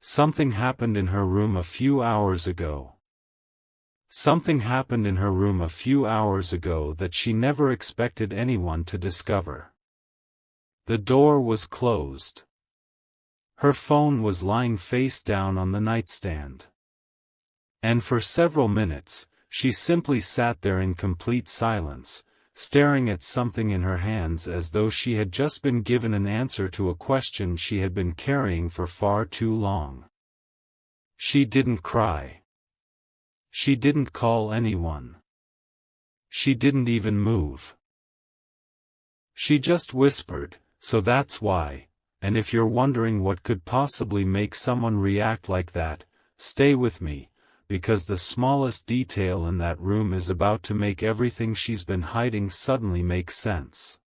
Something happened in her room a few hours ago. Something happened in her room a few hours ago that she never expected anyone to discover. The door was closed. Her phone was lying face down on the nightstand. And for several minutes, she simply sat there in complete silence, staring at something in her hands as though she had just been given an answer to a question she had been carrying for far too long. She didn't cry. She didn't call anyone. She didn't even move. She just whispered, "So that's why," and if you're wondering what could possibly make someone react like that, stay with me, because the smallest detail in that room is about to make everything she's been hiding suddenly make sense.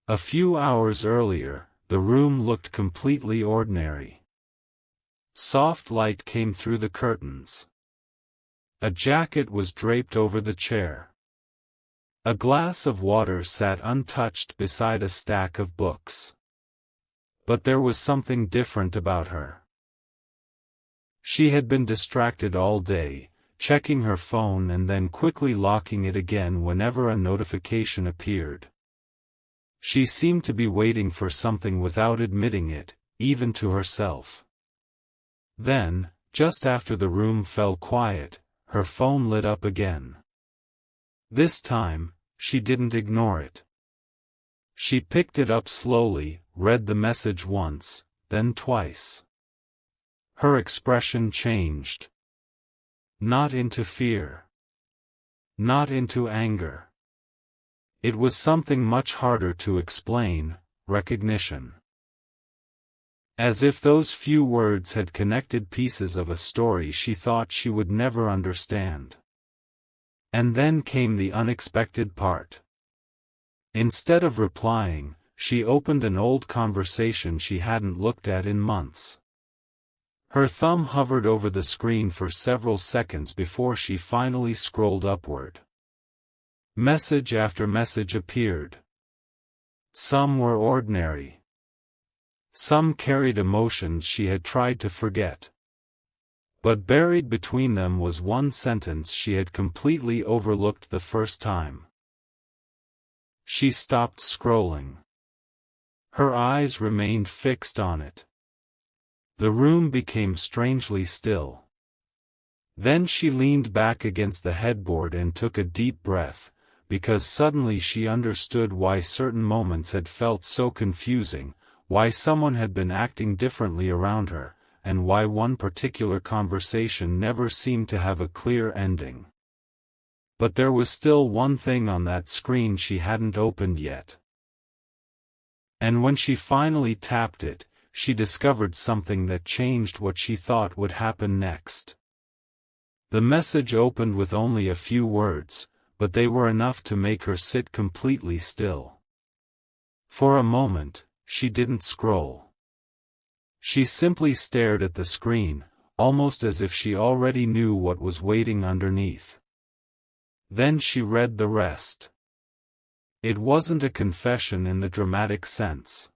A few hours earlier, the room looked completely ordinary. Soft light came through the curtains. A jacket was draped over the chair. A glass of water sat untouched beside a stack of books. But there was something different about her. She had been distracted all day, checking her phone and then quickly locking it again whenever a notification appeared. She seemed to be waiting for something without admitting it, even to herself. Then, just after the room fell quiet, her phone lit up again. This time, she didn't ignore it. She picked it up slowly, read the message once, then twice. Her expression changed. Not into fear. Not into anger. It was something much harder to explain: recognition. As if those few words had connected pieces of a story she thought she would never understand. And then came the unexpected part. Instead of replying, she opened an old conversation she hadn't looked at in months. Her thumb hovered over the screen for several seconds before she finally scrolled upward. Message after message appeared. Some were ordinary. Some carried emotions she had tried to forget. But buried between them was one sentence she had completely overlooked the first time. She stopped scrolling. Her eyes remained fixed on it. The room became strangely still. Then she leaned back against the headboard and took a deep breath, because suddenly she understood why certain moments had felt so confusing, why someone had been acting differently around her, and why one particular conversation never seemed to have a clear ending. But there was still one thing on that screen she hadn't opened yet. And when she finally tapped it, she discovered something that changed what she thought would happen next. The message opened with only a few words, but they were enough to make her sit completely still. For a moment, she didn't scroll. She simply stared at the screen, almost as if she already knew what was waiting underneath. Then she read the rest. It wasn't a confession in the dramatic sense.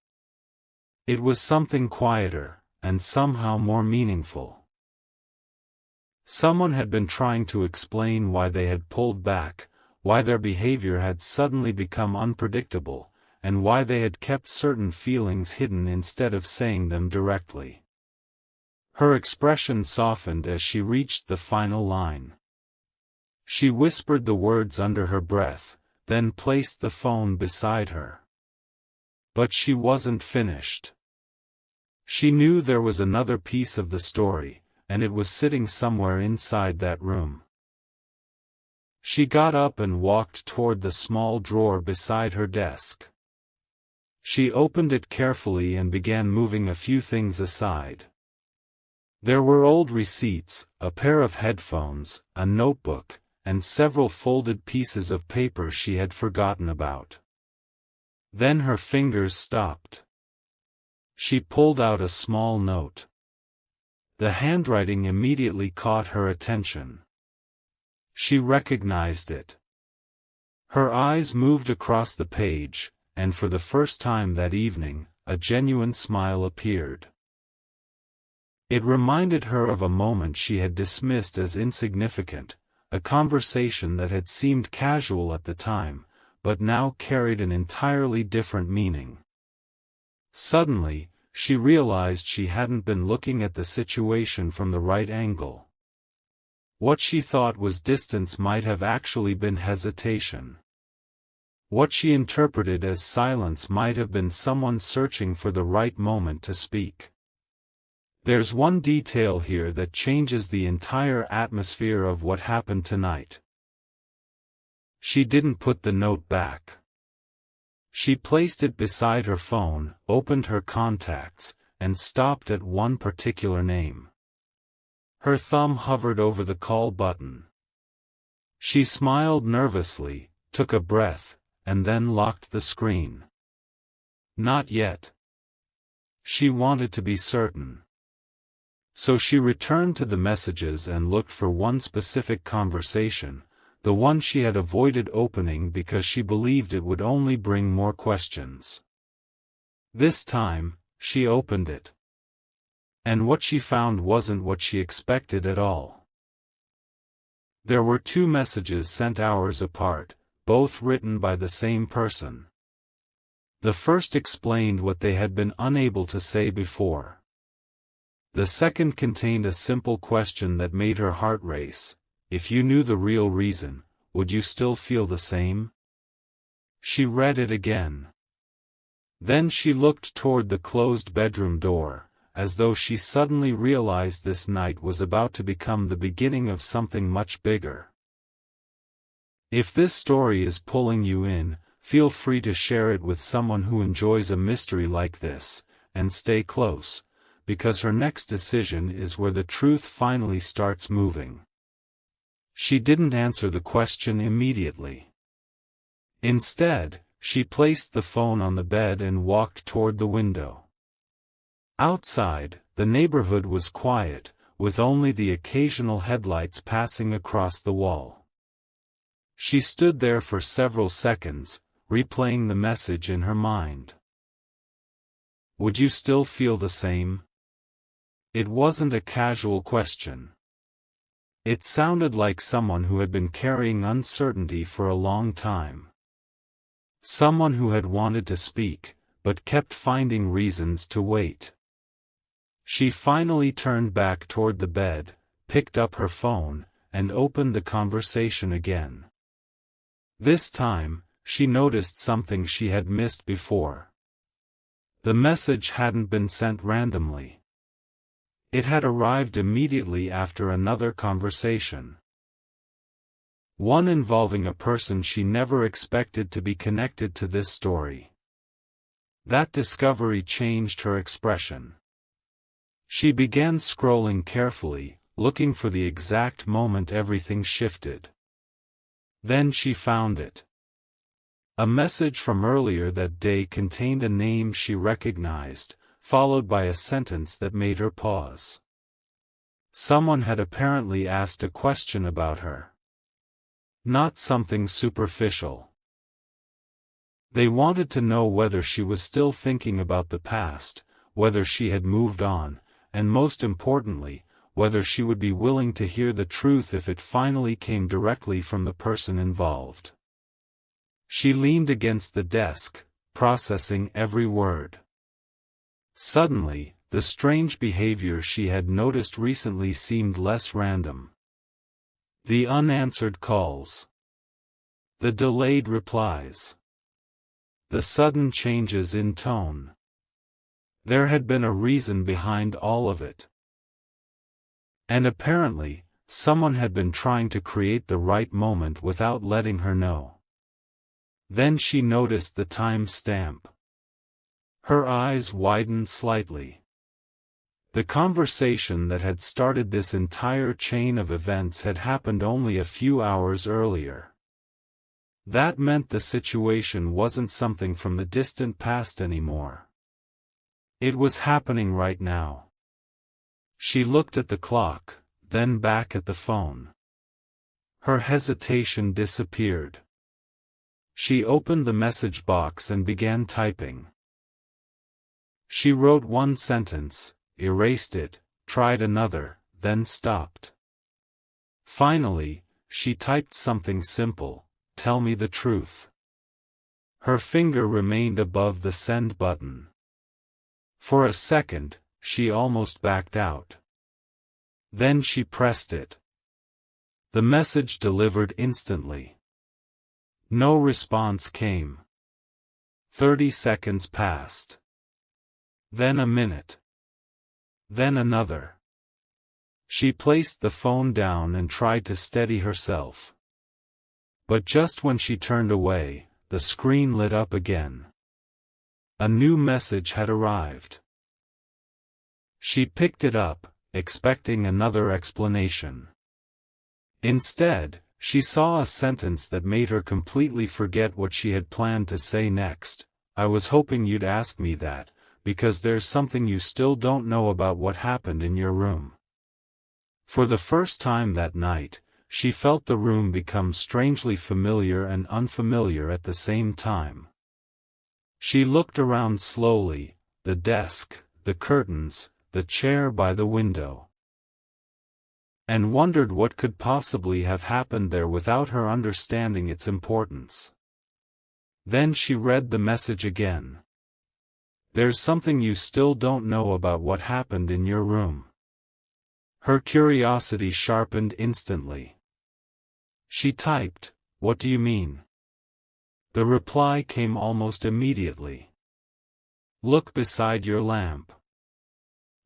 It was something quieter, and somehow more meaningful. Someone had been trying to explain why they had pulled back, why their behavior had suddenly become unpredictable, and why they had kept certain feelings hidden instead of saying them directly. Her expression softened as she reached the final line. She whispered the words under her breath, then placed the phone beside her. But she wasn't finished. She knew there was another piece of the story, and it was sitting somewhere inside that room. She got up and walked toward the small drawer beside her desk. She opened it carefully and began moving a few things aside. There were old receipts, a pair of headphones, a notebook, and several folded pieces of paper she had forgotten about. Then her fingers stopped. She pulled out a small note. The handwriting immediately caught her attention. She recognized it. Her eyes moved across the page, and for the first time that evening, a genuine smile appeared. It reminded her of a moment she had dismissed as insignificant, a conversation that had seemed casual at the time, but now carried an entirely different meaning. Suddenly, she realized she hadn't been looking at the situation from the right angle. What she thought was distance might have actually been hesitation. What she interpreted as silence might have been someone searching for the right moment to speak. There's one detail here that changes the entire atmosphere of what happened tonight. She didn't put the note back. She placed it beside her phone, opened her contacts, and stopped at one particular name. Her thumb hovered over the call button. She smiled nervously, took a breath, and then locked the screen. Not yet. She wanted to be certain. So she returned to the messages and looked for one specific conversation, the one she had avoided opening because she believed it would only bring more questions. This time, she opened it. And what she found wasn't what she expected at all. There were two messages sent hours apart, both written by the same person. The first explained what they had been unable to say before. The second contained a simple question that made her heart race: if you knew the real reason, would you still feel the same? She read it again. Then she looked toward the closed bedroom door, as though she suddenly realized this night was about to become the beginning of something much bigger. If this story is pulling you in, feel free to share it with someone who enjoys a mystery like this, and stay close, because her next decision is where the truth finally starts moving. She didn't answer the question immediately. Instead, she placed the phone on the bed and walked toward the window. Outside, the neighborhood was quiet, with only the occasional headlights passing across the wall. She stood there for several seconds, replaying the message in her mind. Would you still feel the same? It wasn't a casual question. It sounded like someone who had been carrying uncertainty for a long time. Someone who had wanted to speak, but kept finding reasons to wait. She finally turned back toward the bed, picked up her phone, and opened the conversation again. This time, she noticed something she had missed before. The message hadn't been sent randomly. It had arrived immediately after another conversation. One involving a person she never expected to be connected to this story. That discovery changed her expression. She began scrolling carefully, looking for the exact moment everything shifted. Then she found it. A message from earlier that day contained a name she recognized, followed by a sentence that made her pause. Someone had apparently asked a question about her. Not something superficial. They wanted to know whether she was still thinking about the past, whether she had moved on, and most importantly, whether she would be willing to hear the truth if it finally came directly from the person involved. She leaned against the desk, processing every word. Suddenly, the strange behavior she had noticed recently seemed less random. The unanswered calls. The delayed replies. The sudden changes in tone. There had been a reason behind all of it. And apparently, someone had been trying to create the right moment without letting her know. Then she noticed the time stamp. Her eyes widened slightly. The conversation that had started this entire chain of events had happened only a few hours earlier. That meant the situation wasn't something from the distant past anymore. It was happening right now. She looked at the clock, then back at the phone. Her hesitation disappeared. She opened the message box and began typing. She wrote one sentence, erased it, tried another, then stopped. Finally, she typed something simple: "Tell me the truth." Her finger remained above the send button. For a second, she almost backed out. Then she pressed it. The message delivered instantly. No response came. 30 seconds passed. Then a minute. Then another. She placed the phone down and tried to steady herself. But just when she turned away, the screen lit up again. A new message had arrived. She picked it up, expecting another explanation. Instead, she saw a sentence that made her completely forget what she had planned to say next. "I was hoping you'd ask me that, because there's something you still don't know about what happened in your room." For the first time that night, she felt the room become strangely familiar and unfamiliar at the same time. She looked around slowly: the desk, the curtains, the chair by the window, and wondered what could possibly have happened there without her understanding its importance. Then she read the message again. "There's something you still don't know about what happened in your room." Her curiosity sharpened instantly. She typed, "What do you mean?" The reply came almost immediately. "Look beside your lamp."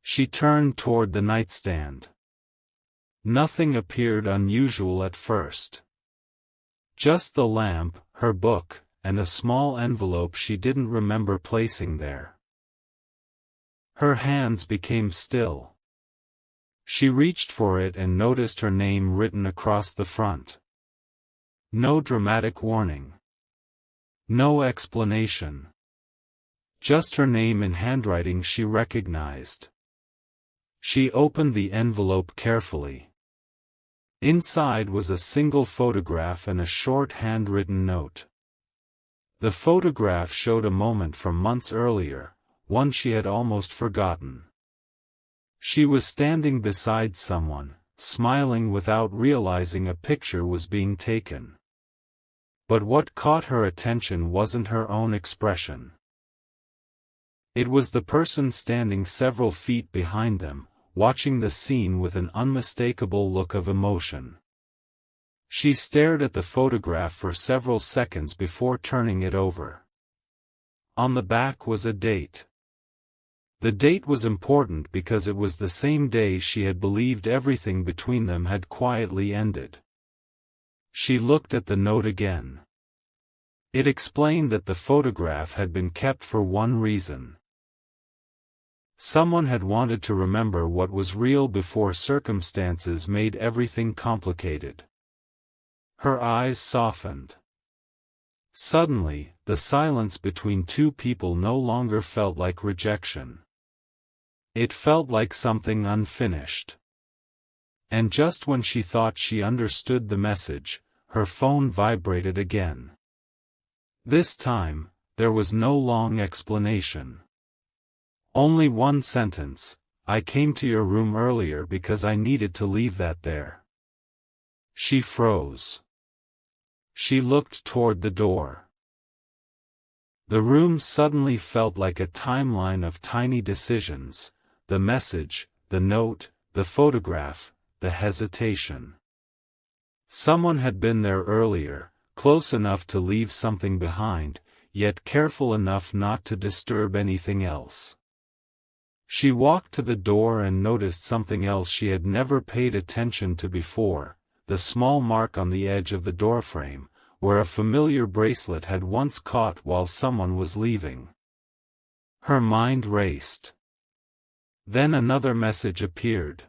She turned toward the nightstand. Nothing appeared unusual at first. Just the lamp, her book, and a small envelope she didn't remember placing there. Her hands became still. She reached for it and noticed her name written across the front. No dramatic warning. No explanation. Just her name in handwriting she recognized. She opened the envelope carefully. Inside was a single photograph and a short handwritten note. The photograph showed a moment from months earlier, one she had almost forgotten. She was standing beside someone, smiling without realizing a picture was being taken. But what caught her attention wasn't her own expression. It was the person standing several feet behind them, watching the scene with an unmistakable look of emotion. She stared at the photograph for several seconds before turning it over. On the back was a date. The date was important because it was the same day she had believed everything between them had quietly ended. She looked at the note again. It explained that the photograph had been kept for one reason. Someone had wanted to remember what was real before circumstances made everything complicated. Her eyes softened. Suddenly, the silence between two people no longer felt like rejection. It felt like something unfinished. And just when she thought she understood the message, her phone vibrated again. This time, there was no long explanation. Only one sentence: "I came to your room earlier because I needed to leave that there." She froze. She looked toward the door. The room suddenly felt like a timeline of tiny decisions: the message, the note, the photograph, the hesitation. Someone had been there earlier, close enough to leave something behind, yet careful enough not to disturb anything else. She walked to the door and noticed something else she had never paid attention to before: the small mark on the edge of the doorframe, where a familiar bracelet had once caught while someone was leaving. Her mind raced. Then another message appeared.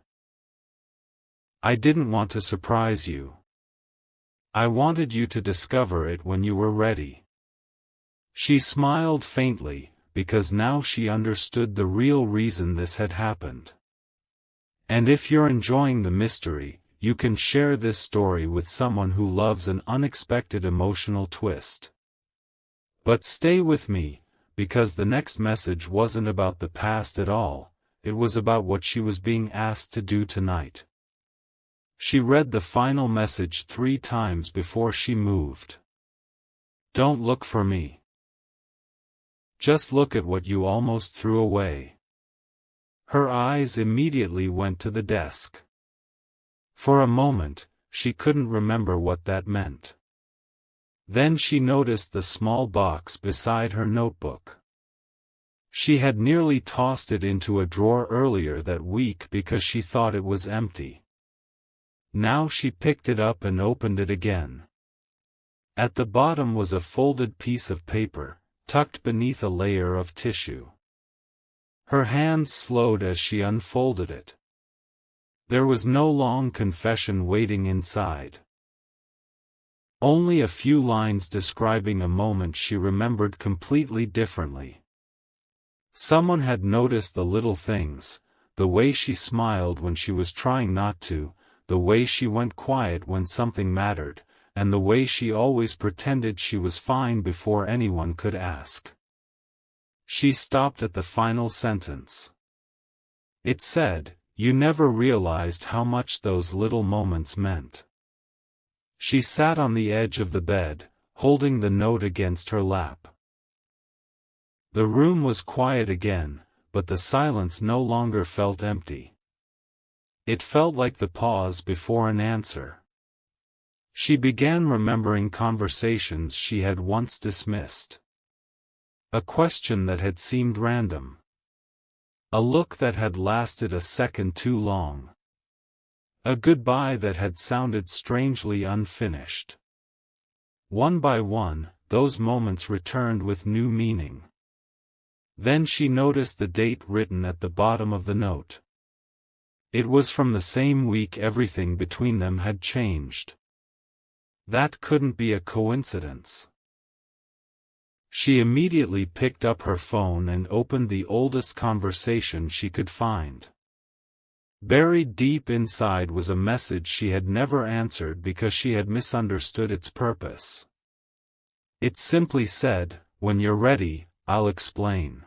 "I didn't want to surprise you. I wanted you to discover it when you were ready." She smiled faintly, because now she understood the real reason this had happened. And if you're enjoying the mystery, you can share this story with someone who loves an unexpected emotional twist. But stay with me, because the next message wasn't about the past at all, it was about what she was being asked to do tonight. She read the final message 3 times before she moved. Don't look for me. Just look at what you almost threw away. Her eyes immediately went to the desk. For a moment, she couldn't remember what that meant. Then she noticed the small box beside her notebook. She had nearly tossed it into a drawer earlier that week because she thought it was empty. Now she picked it up and opened it again. At the bottom was a folded piece of paper, tucked beneath a layer of tissue. Her hands slowed as she unfolded it. There was no long confession waiting inside. Only a few lines describing a moment she remembered completely differently. Someone had noticed the little things, the way she smiled when she was trying not to, the way she went quiet when something mattered, and the way she always pretended she was fine before anyone could ask. She stopped at the final sentence. It said, "You never realized how much those little moments meant." She sat on the edge of the bed, holding the note against her lap. The room was quiet again, but the silence no longer felt empty. It felt like the pause before an answer. She began remembering conversations she had once dismissed. A question that had seemed random. A look that had lasted a second too long. A goodbye that had sounded strangely unfinished. One by one, those moments returned with new meaning. Then she noticed the date written at the bottom of the note. It was from the same week everything between them had changed. That couldn't be a coincidence. She immediately picked up her phone and opened the oldest conversation she could find. Buried deep inside was a message she had never answered because she had misunderstood its purpose. It simply said, "When you're ready, I'll explain."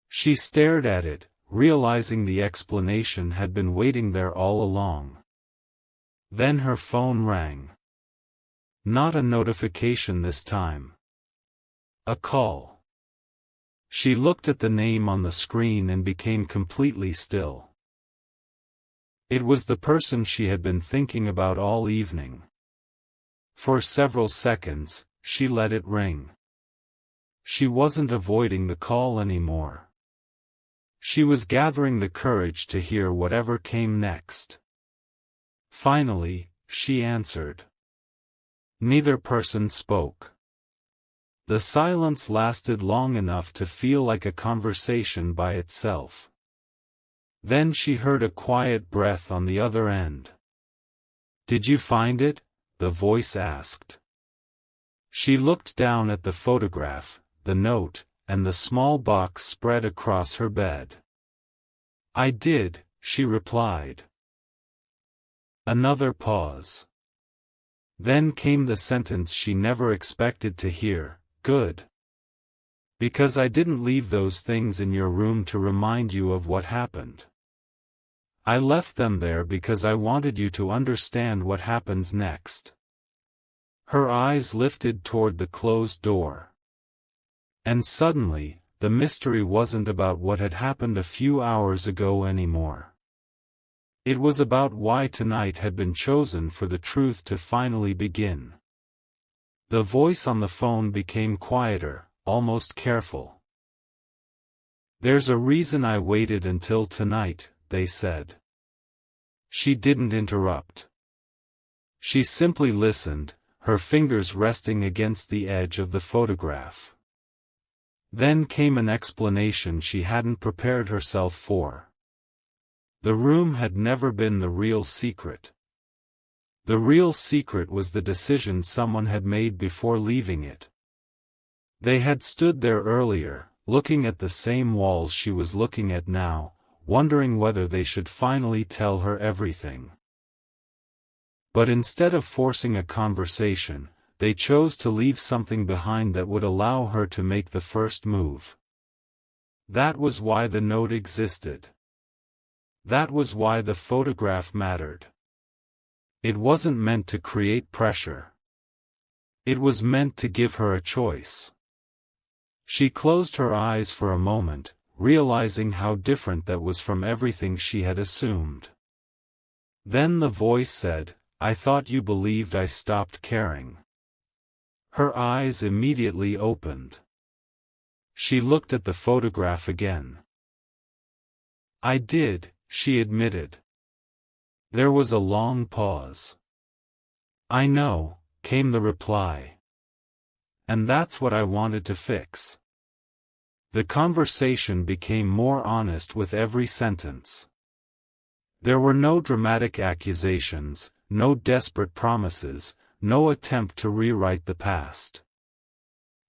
She stared at it, realizing the explanation had been waiting there all along. Then her phone rang. Not a notification this time. A call. She looked at the name on the screen and became completely still. It was the person she had been thinking about all evening. For several seconds, she let it ring. She wasn't avoiding the call anymore. She was gathering the courage to hear whatever came next. Finally, she answered. Neither person spoke. The silence lasted long enough to feel like a conversation by itself. Then she heard a quiet breath on the other end. "Did you find it?" the voice asked. She looked down at the photograph, the note, and the small box spread across her bed. "I did," she replied. Another pause. Then came the sentence she never expected to hear, "Good. Because I didn't leave those things in your room to remind you of what happened. I left them there because I wanted you to understand what happens next." Her eyes lifted toward the closed door. And suddenly, the mystery wasn't about what had happened a few hours ago anymore. It was about why tonight had been chosen for the truth to finally begin. The voice on the phone became quieter, almost careful. "There's a reason I waited until tonight," they said. She didn't interrupt. She simply listened, her fingers resting against the edge of the photograph. Then came an explanation she hadn't prepared herself for. The room had never been the real secret. The real secret was the decision someone had made before leaving it. They had stood there earlier, looking at the same walls she was looking at now, wondering whether they should finally tell her everything. But instead of forcing a conversation, they chose to leave something behind that would allow her to make the first move. That was why the note existed. That was why the photograph mattered. It wasn't meant to create pressure. It was meant to give her a choice. She closed her eyes for a moment, realizing how different that was from everything she had assumed. Then the voice said, "I thought you believed I stopped caring." Her eyes immediately opened. She looked at the photograph again. "I did," she admitted. There was a long pause. "I know," came the reply. "And that's what I wanted to fix." The conversation became more honest with every sentence. There were no dramatic accusations, no desperate promises, no attempt to rewrite the past.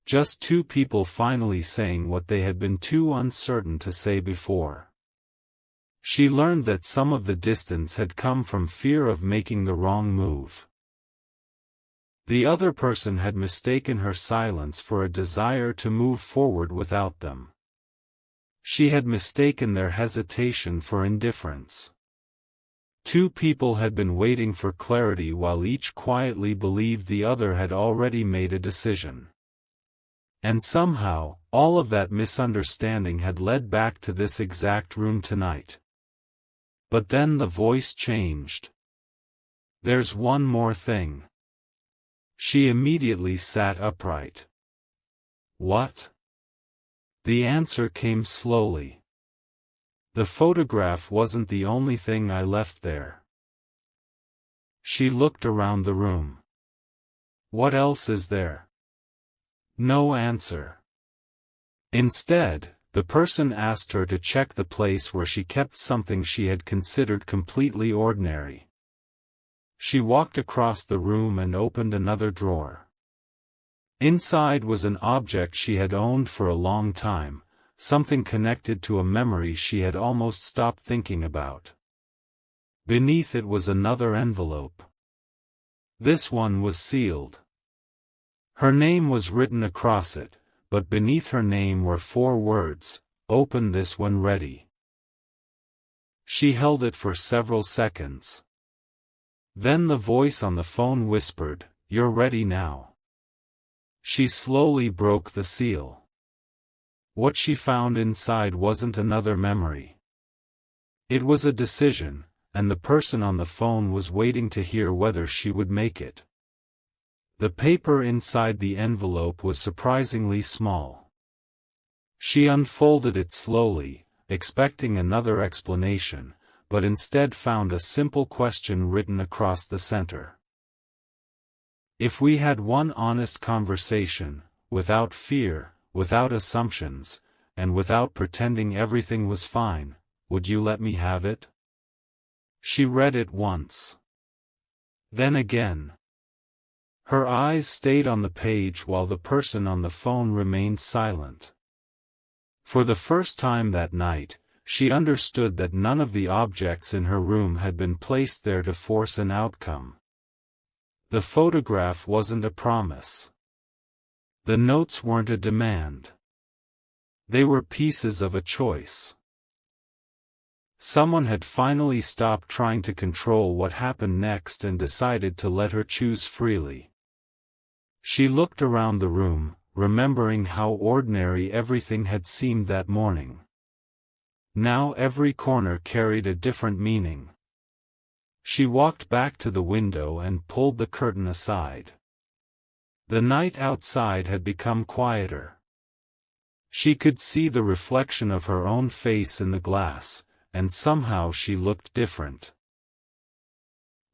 Just two people finally saying what they had been too uncertain to say before. She learned that some of the distance had come from fear of making the wrong move. The other person had mistaken her silence for a desire to move forward without them. She had mistaken their hesitation for indifference. Two people had been waiting for clarity while each quietly believed the other had already made a decision. And somehow, all of that misunderstanding had led back to this exact room tonight. But then the voice changed. "There's one more thing." She immediately sat upright. "What?" The answer came slowly. "The photograph wasn't the only thing I left there." She looked around the room. "What else is there?" No answer. Instead, the person asked her to check the place where she kept something she had considered completely ordinary. She walked across the room and opened another drawer. Inside was an object she had owned for a long time, something connected to a memory she had almost stopped thinking about. Beneath it was another envelope. This one was sealed. Her name was written across it, but beneath her name were 4 words, "Open this when ready." She held it for several seconds. Then the voice on the phone whispered, "You're ready now." She slowly broke the seal. What she found inside wasn't another memory. It was a decision, and the person on the phone was waiting to hear whether she would make it. The paper inside the envelope was surprisingly small. She unfolded it slowly, expecting another explanation, but instead found a simple question written across the center. "If we had one honest conversation, without fear, without assumptions, and without pretending everything was fine, would you let me have it?" She read it once. Then again. Her eyes stayed on the page while the person on the phone remained silent. For the first time that night, she understood that none of the objects in her room had been placed there to force an outcome. The photograph wasn't a promise. The notes weren't a demand. They were pieces of a choice. Someone had finally stopped trying to control what happened next and decided to let her choose freely. She looked around the room, remembering how ordinary everything had seemed that morning. Now every corner carried a different meaning. She walked back to the window and pulled the curtain aside. The night outside had become quieter. She could see the reflection of her own face in the glass, and somehow she looked different.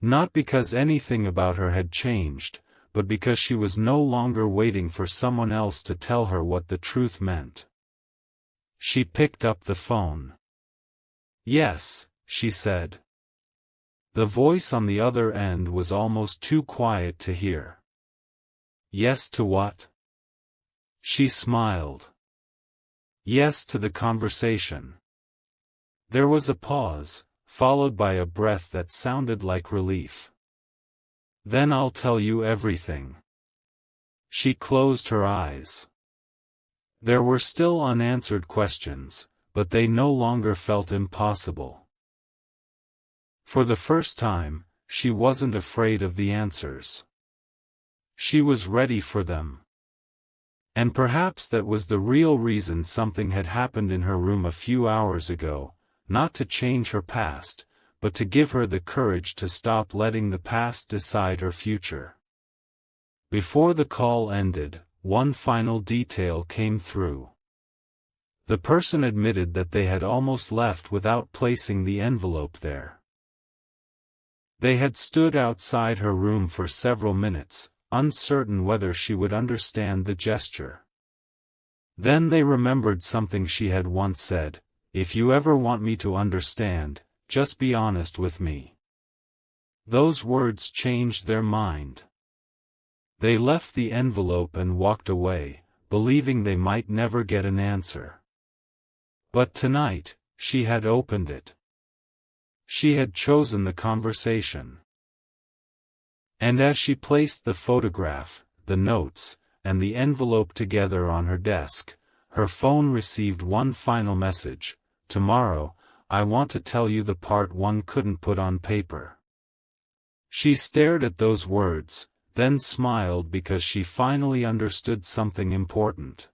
Not because anything about her had changed, but because she was no longer waiting for someone else to tell her what the truth meant. She picked up the phone. "Yes," she said. The voice on the other end was almost too quiet to hear. "Yes to what?" She smiled. "Yes to the conversation." There was a pause, followed by a breath that sounded like relief. "Then I'll tell you everything." She closed her eyes. There were still unanswered questions, but they no longer felt impossible. For the first time, she wasn't afraid of the answers. She was ready for them. And perhaps that was the real reason something had happened in her room a few hours ago, not to change her past, but to give her the courage to stop letting the past decide her future. Before the call ended, one final detail came through. The person admitted that they had almost left without placing the envelope there. They had stood outside her room for several minutes, uncertain whether she would understand the gesture. Then they remembered something she had once said, "If you ever want me to understand, just be honest with me." Those words changed their mind. They left the envelope and walked away, believing they might never get an answer. But tonight, she had opened it. She had chosen the conversation. And as she placed the photograph, the notes, and the envelope together on her desk, her phone received one final message: "Tomorrow, I want to tell you the part one couldn't put on paper." She stared at those words, then smiled because she finally understood something important.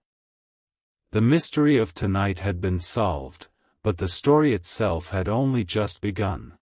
The mystery of tonight had been solved, but the story itself had only just begun.